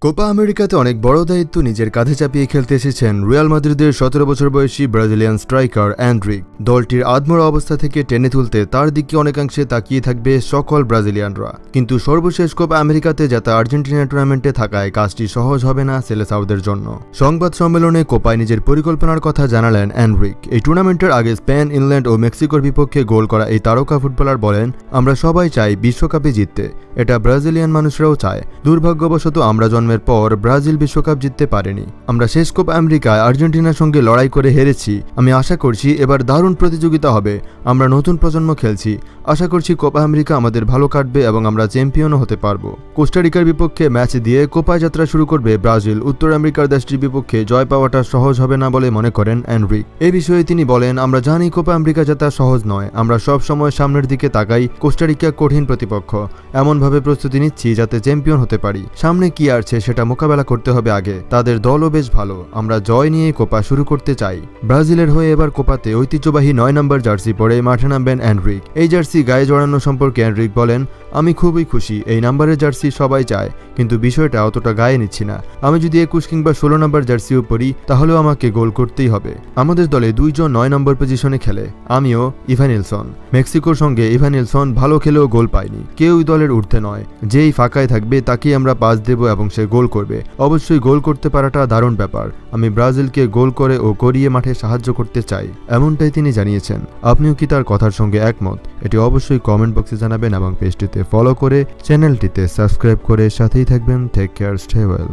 Copa আমেরিকাতে অনেক বড় দায়িত্ব নিজের কাঁধে চাপিয়ে খেলতে এসেছেন রিয়াল মাদ্রিদের ১৭ বছর বয়সী ব্রাজিলিয়ান স্ট্রাইকার এনরিক। দলটির আধমরা অবস্থা থেকে টেনে তুলতে তার দিকে অনেকাংশে তাকিয়ে থাকবে সকল ব্রাজিলিয়ানরা। কিন্তু সর্বশেষ কোপা আমেরিকাতে জেতা আর্জেন্টিনা টুর্নামেন্টে থাকায় কাজটি সহজ হবে না সেলেসাওদের জন্য। সংবাদ সম্মেলনে কোপায় নিজের পরিকল্পনার কথা জানালেন এনরিক। এই টুর্নামেন্টের আগে স্পেন, ইংল্যান্ড ও মেক্সিকোর বিপক্ষে গোল করা এই তারকা ফুটবলার বলেন, আমরা সবাই চাই বিশ্বকাপে জিততে, এটা ব্রাজিলিয়ান মানুষরাও চায়। দুর্ভাগ্যবশত আমরা জন্মের পর ব্রাজিল বিশ্বকাপ জিততে পারেনি। আমরা শেষ কোপা আমেরিকায় আর্জেন্টিনার সঙ্গে লড়াই করে হেরেছি। আমি আশা করছি এবার দারুণ প্রতিযোগিতা হবে। আমরা নতুন প্রজন্ম খেলছি, আশা করছি কোপা আমেরিকা আমাদের ভালো কাটবে এবং আমরা চ্যাম্পিয়নও হতে পারবো। কোস্টারিকার বিপক্ষে ম্যাচ দিয়ে কোপায় যাত্রা শুরু করবে ব্রাজিল। উত্তর আমেরিকার দেশটির বিপক্ষে জয় পাওয়াটা সহজ হবে না বলে মনে করেন এনরিক। এ বিষয়ে তিনি বলেন, আমরা জানি কোপা আমেরিকা জেতা সহজ নয়। আমরা সব সময় সামনের দিকে তাকাই। কোস্টারিকা কঠিন প্রতিপক্ষ, এমনভাবে প্রস্তুতি নিচ্ছি যাতে চ্যাম্পিয়ন হতে পারি। সামনে কি আছে সেটা মোকাবেলা করতে হবে আগে। তাদের দলও বেশ ভালো, আমরা জয় নিয়ে কোপা শুরু করতে চাই। ব্রাজিলের হয়ে এবার কোপাতে ঐতিহ্যবাহী ৯ নম্বর জার্সি পরে মাঠে নামবেন এনরিক। এই জার্সি গায়ে জড়ানো সম্পর্কে এনরিক বলেন, আমি খুবই খুশি। এই নাম্বারের জার্সি সবাই চায়, কিন্তু বিষয়টা অতটা গায়ে নিচ্ছি না। আমি যদি ২১ কিংবা ১৬ নম্বর জার্সিও পরি তাহলেও আমাকে গোল করতেই হবে। আমাদের দলে ২ জন ৯ নম্বর পজিশনে খেলে, আমিও ইভানিলসন। মেক্সিকোর সঙ্গে ইভানিলসন ভালো খেলেও গোল পায়নি। কেউই দলের ঊর্ধ্বে নয়। যেই ফাঁকায় থাকবে তাকেই আমরা পাস দেব এবং সে গোল করবে। অবশ্যই গোল করতে পারাটা দারুণ ব্যাপার। আমি ব্রাজিলকে গোল করে ও করিয়ে মাঠে সাহায্য করতে চাই, এমনটাই তিনি জানিয়েছেন। আপনিও কি তার কথার সঙ্গে একমত? এটি অবশ্যই কমেন্ট বক্সে জানাবেন এবং পেজটিতে ফলো করে চ্যানেলটিতে সাবস্ক্রাইব করে সাথেই থাকবেন। Take care, stay well.